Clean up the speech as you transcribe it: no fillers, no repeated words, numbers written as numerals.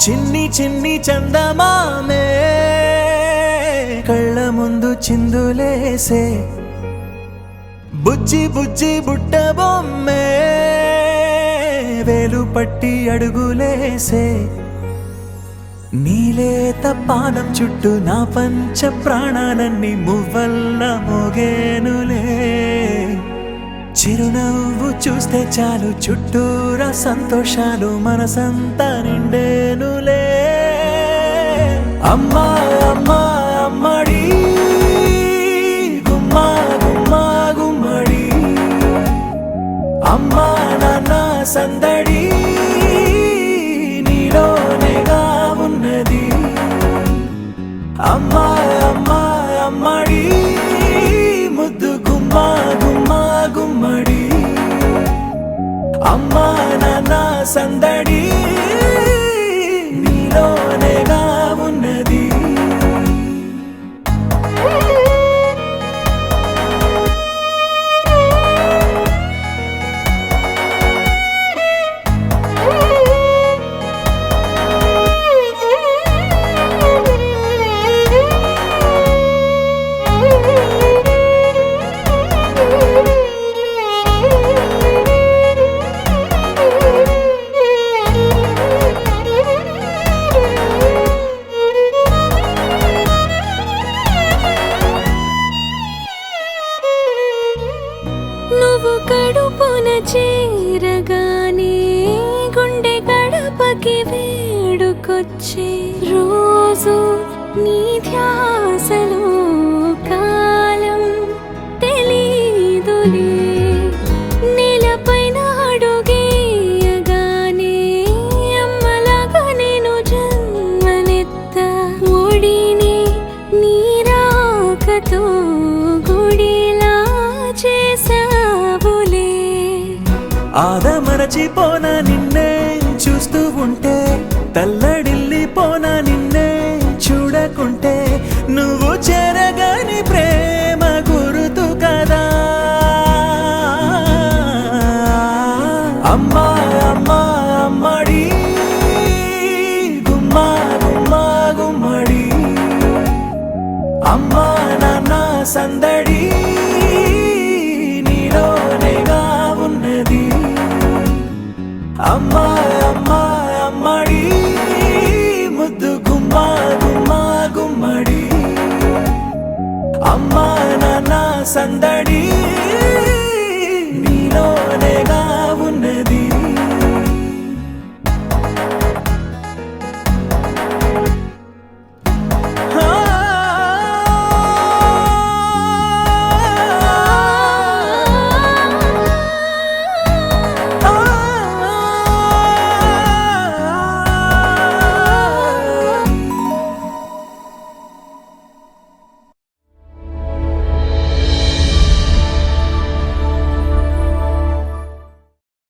చిన్ని చిన్ని చందమామే కళ్ళ ముందు చిందులేసే బుజ్జి బుజ్జి బుట్ట బొమ్మే వేలు పట్టి అడుగులేసే నీలేత పానం చుట్టూ నా పంచ ప్రాణాలన్నీ మువ్వల్ల మోగేనులే చిరునవ్వు చూస్తే చాలు చుట్టూరా సంతోషాలు మనసంతా నిండేనులే అమ్మా అమ్మా అమ్మడి గుమ్మా గుమ్మా గుమ్మడి అమ్మా నాన్న సందడి నీలోనేగా ఉన్నది అమ్మా అమ్మా అమ్మడి ముద్దు గుమ్మా గుమ్మా గుమ్మడి అమ్మా నాన్న సందడి నీలోనేగా ఉన్నది నువ్వు కడుపున చేరగానే గుండె గడపకి వేడుకొచ్చే రోజు నీ ధ్యాసలో కాలం తెలీదులే నేలపైన అడుగేయగానే అమ్మలాగా నేను జన్మనెత్త ఒడిని నీ రాకతో గుడిలా చేసావులే ఆదమరచిపోనా నిన్నే చూస్తూ ఉంటే తల్లడిల్లిపోనా నిన్నే చూడకుంటే నువ్వు చెరగని ప్రేమ గురుతు కదా అమ్మా అమ్మా అమ్మడి గుమ్మా గుమ్మా గుమ్మడి అమ్మా నాన్న సందడి నీలోనేగా ఉన్నది అమ్మా